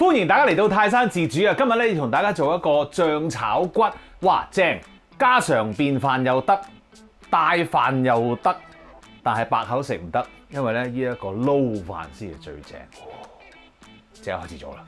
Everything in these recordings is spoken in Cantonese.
歡迎大家嚟到泰山自主啊！今日咧要同大家做一個醬炒骨，哇正！家常便飯又得，帶飯又得，但係白口食唔得，因為咧呢一個撈飯先係最正。即刻開始做啦！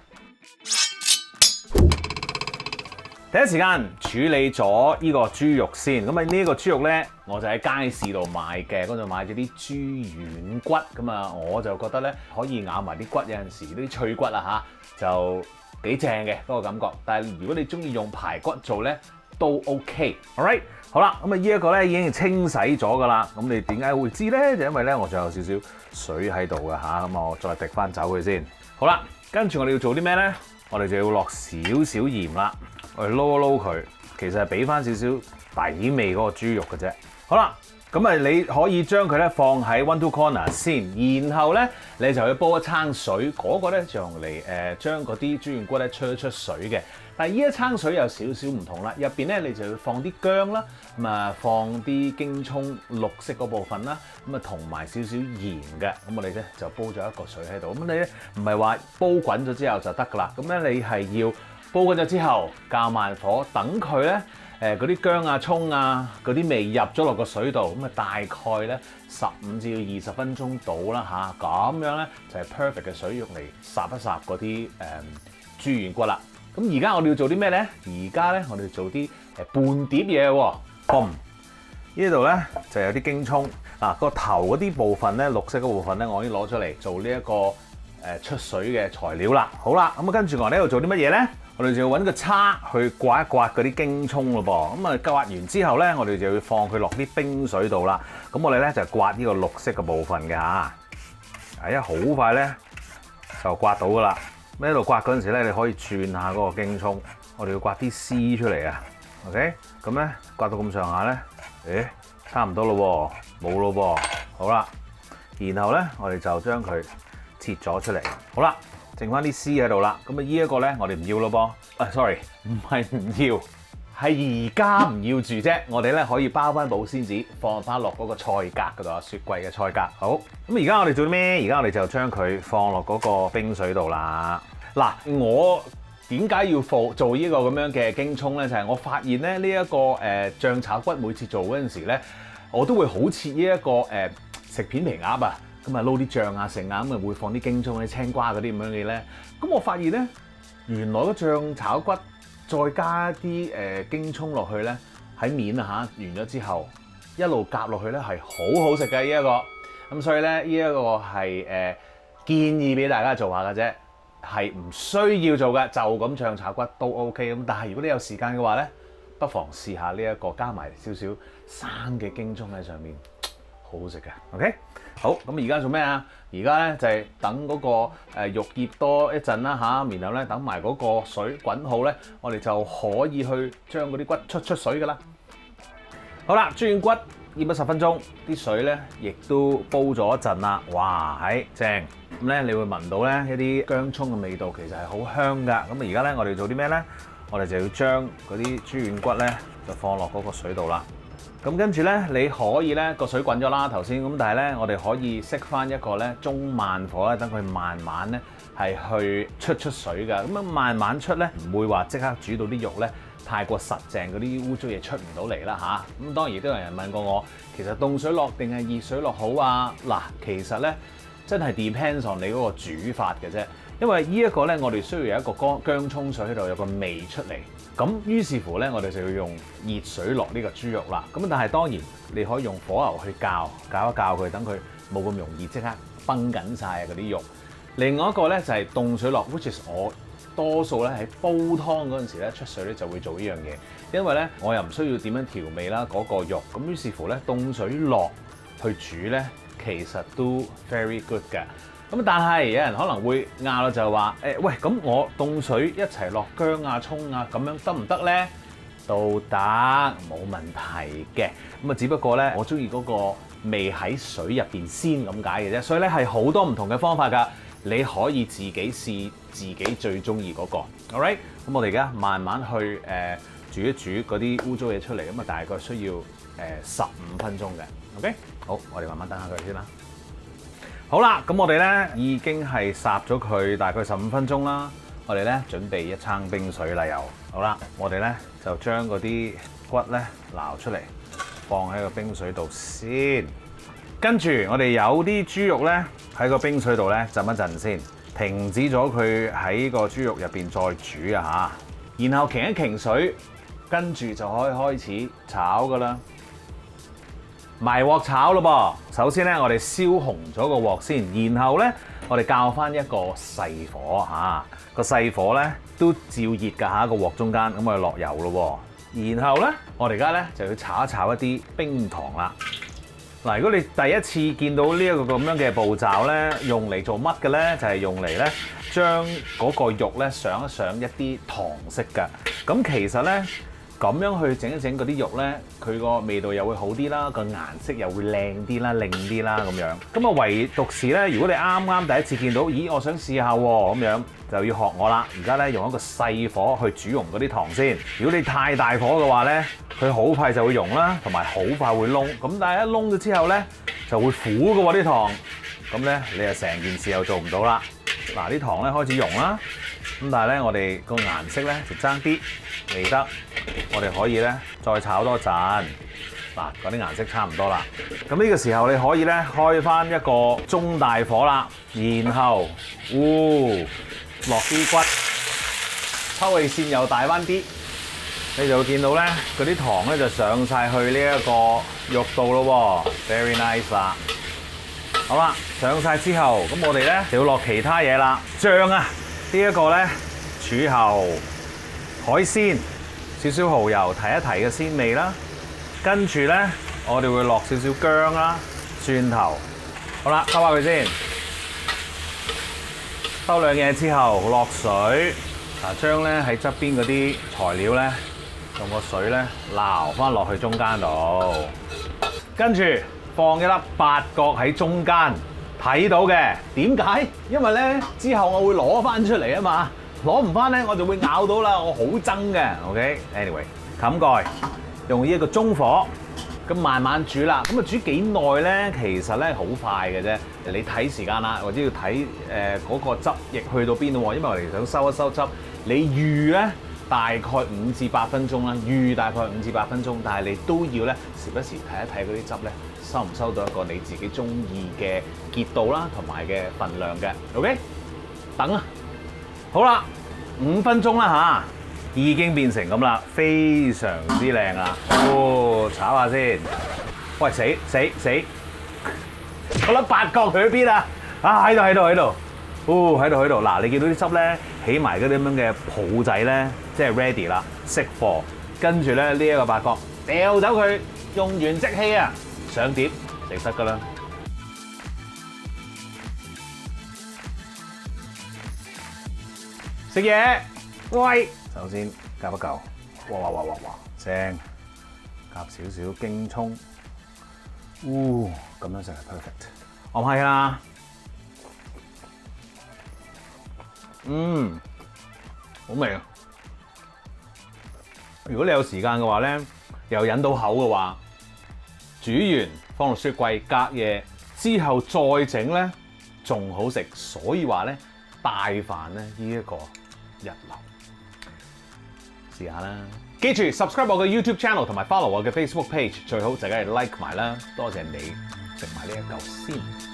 第一時間處理咗呢個豬肉先，咁啊呢個豬肉咧，我就喺街市度買嘅，嗰度買咗啲豬軟骨，咁啊我就覺得咧可以咬埋啲骨，有陣時啲脆骨啊嚇就幾正嘅嗰個感覺。但係如果你中意用排骨做咧，都 OK。Alright， 好啦，咁啊呢一個咧已經清洗咗噶啦。咁你點解會知咧？就因為咧我仲有少少水喺度嘅嚇，咁我再滴翻走佢先。好啦，跟住我哋要做啲咩咧？我哋就要落少少鹽啦。我哋撈一撈佢，其實係俾翻少少底味嗰個豬肉嘅啫。好啦，咁啊你可以將佢咧放喺 1-2 corner 先，然後咧你就去煲一餐水，嗰個咧就用嚟將嗰啲豬軟骨咧出水嘅。但係呢一餐水有少少唔同啦，入邊咧你就要放啲薑啦，咁啊放啲京葱綠色嗰部分啦，咁啊同埋少少鹽嘅。咁我哋咧就煲咗一個水喺度。咁你咧唔係話煲滾咗之後就得噶啦，咁咧你係要煲滾咗之後，較慢火等佢咧，嗰啲薑啊、葱啊嗰啲味入咗落個水度，咁啊大概咧15至20分鐘到啦嚇，咁樣咧就係 perfect 嘅水用嚟烚一烚嗰啲豬軟骨啦。咁而家我哋要做啲咩咧？而家咧我哋要做啲半碟嘢喎。呢度咧就有啲京葱，嗱個頭嗰啲部分咧，綠色嗰部分咧，我已經攞出嚟做呢一個出水嘅材料啦。好啦，咁啊跟住我哋喺度做啲乜嘢咧？我哋就要揾個叉去刮一刮嗰啲京葱咯噃。咁啊刮完之後咧，我哋就要放佢落啲冰水度啦。咁我哋咧就刮呢個綠色嘅部分嘅嚇。係啊，好快咧就刮到噶啦。咁喺度刮嗰陣時咧，你可以轉下嗰個京葱。我哋要刮啲絲出嚟啊。OK， 咁咧刮到咁上下咧，差唔多咯喎，冇咯喎。好啦，然後咧我哋就將佢切咗出嚟。好啦。剩翻啲絲喺度啦，咁啊呢一個咧我哋唔要咯噃，sorry， 唔係唔要，係而家唔要住啫。我哋咧可以包翻保鮮紙，放翻落嗰個菜格嗰度啊，雪櫃嘅菜格。好，咁而家我哋做啲咩？而家我哋就將佢放落嗰個冰水度啦。嗱，我點解要做呢個咁樣嘅京葱咧？就係我發現咧呢一個醬炒骨每次做嗰陣時咧，我都會好似呢一個食片皮鴨啊。咁啊撈啲醬啊剩啊，咁啊會放啲京葱、啲青瓜嗰啲咁樣嘅咧。咁我發現咧，原來個醬炒骨再加啲京葱落去咧，喺面啊嚇完咗之後，一路夾落去咧係好好食嘅呢一個。咁所以咧呢一個係建議俾大家做下嘅啫，係唔需要做嘅，就咁醬炒骨都 OK。咁但係如果你有時間嘅話咧，不妨試下呢一個加埋少少生嘅京葱喺上面。好好食嘅 ，OK， 好，咁而家做咩啊？而家咧就係等嗰個肉醃多一陣啦嚇，然後咧等埋嗰個水滾好咧，我哋就可以去將嗰啲骨出水噶啦。好啦，豬軟骨醃咗10分鐘，啲水咧亦都煲咗一陣啦，哇，係正。咁咧你會聞到咧一啲薑葱嘅味道，其實係好香噶。咁而家咧我哋做啲咩咧？我哋就要將嗰啲豬軟骨咧就放落嗰個水度啦。咁跟住咧，你可以咧個水滾咗啦頭先，咁但係咧我哋可以熄翻一個咧中慢火咧，等佢慢慢咧係去出水㗎。咁樣慢慢出咧，唔會話即刻煮到啲肉咧太過實淨，嗰啲污糟嘢出唔到嚟啦嚇。咁當然都有人問過我，其實凍水落定係熱水落好啊？嗱，其實咧真係 depends on 你嗰個煮法嘅啫。因為呢一個咧，我哋需要有一個薑葱水喺度，有個味出嚟。咁於是乎咧，我哋就要用熱水落呢個豬肉啦。咁但係當然你可以用火牛去攪一攪佢，等佢冇咁容易即刻崩緊晒嗰啲肉。另外一個咧就係凍水落 ，which is 我多數咧喺煲湯嗰陣時咧出水咧就會做呢樣嘢，因為咧我又唔需要點樣調味啦嗰個肉。咁於是乎咧凍水落去煮咧，其實都 very good 嘅。咁但係有人可能會拗啦，就話喂，咁我凍水一齊落薑啊、葱啊，咁樣得唔得咧？都得，冇問題嘅。咁啊，只不過咧，我中意嗰個味喺水入邊先咁解嘅啫。所以咧係好多唔同嘅方法㗎，你可以自己試自己最中意嗰個。Alright， 咁我哋而家慢慢去煮一煮嗰啲污糟嘢出嚟，咁啊大概需要15分鐘嘅。OK， 好，我哋慢慢等下佢先啦。好啦，咁我哋咧已經係烚咗佢大概15分鐘啦。我哋咧準備一餐冰水啦又。好啦，我哋咧就將嗰啲骨咧撈出嚟，放喺個冰水度先。跟住我哋有啲豬肉咧喺個冰水度咧浸一陣先，停止咗佢喺個豬肉入邊再煮啊嚇。然後擎一擎水，跟住就可以開始炒噶啦。埋鑊炒咯噃，首先咧我哋燒紅咗個鑊先，然後咧我哋較翻一個細火嚇，個細火咧都照熱㗎嚇，個鑊中間，咁我哋落油咯喎，然後咧我哋而家咧就要炒一炒一啲冰糖啦。嗱，如果你第一次見到呢一個咁樣嘅步驟咧，用嚟做乜嘅咧？就係用嚟咧將嗰個肉咧上一上一啲糖色㗎。咁其實咧咁樣去整一整嗰啲肉咧，佢個味道又會好啲啦，個顏色又會靚啲啦、靚啲啦咁樣。咁啊，唯獨是咧，如果你啱啱第一次見到，咦，我想試下喎咁樣，就要學我啦。而家咧用一個細火去煮溶嗰啲糖先。如果你太大火嘅話咧，佢好快就會溶啦，同埋好快會燶。咁但係一燶咗之後咧，就會苦嘅喎啲糖。咁咧你就成件事又做唔到啦。嗱，啲糖咧開始溶啦。咁但係咧，我哋個顏色咧就爭啲未得，我哋可以咧再炒多陣。嗱，嗰啲顏色差唔多啦。咁呢個時候你可以咧開翻一個中大火啦，然後落啲骨，抽氣線又大翻啲，你就會見到咧嗰啲糖咧就上晒去呢一個肉度咯喎 ，very nice 啦。好啦，上晒之後，咁我哋咧就要落其他嘢啦，醬啊！呢一個咧，柱侯海鮮，少少蠔油提一提嘅鮮味啦。跟住咧，我哋會落少少薑啦、蒜頭。好啦，收下佢先。收兩嘢之後，落水。嗱，將咧喺側邊嗰啲材料咧，用個水咧撈翻落去中間度。跟住放一粒八角喺中間。睇到嘅，點解？因為咧之後我會攞翻出嚟啊嘛，攞唔翻咧我就會咬到啦，我好憎嘅。OK，anyway，冚蓋，用呢一個中火，咁慢慢煮啦。咁啊煮幾耐咧？其實咧好快嘅啫，你睇時間啦，或者要睇嗰個汁液去到邊咯喎。因為我哋想收一收汁，你預咧大概5至8分鐘啦，預大概5至8分鐘，但係你都要咧時不時睇一睇嗰啲汁咧。收唔收到一個你自己中意嘅結度啦，同埋嘅份量嘅 ，OK？ 等啊，好啦，5分鐘啦嚇，已經變成咁啦，非常之靚啦。炒下先。喂，死！嗰粒八角去咗邊啊？喺度。喺度。嗱，你見到啲汁咧起埋嗰啲咁樣嘅泡仔咧，即係 ready 啦，識貨。跟住咧呢一個八角掉走佢，用完即棄啊！上碟食得㗎啦！食嘢，喂！首先夾一嚿，哇！正，夾少少京葱，咁樣就係 perfect。我唔係啊，好味啊！如果你有時間嘅話咧，又引到口嘅話。煮完放落雪櫃隔夜之後再整咧，仲好食。所以話咧，帶飯咧呢一個一流。試下啦！記住 subscribe 我嘅 YouTube channel 同埋 follow 我嘅 Facebook page， 最好就梗係 like 埋啦。多謝你食埋呢一嚿先。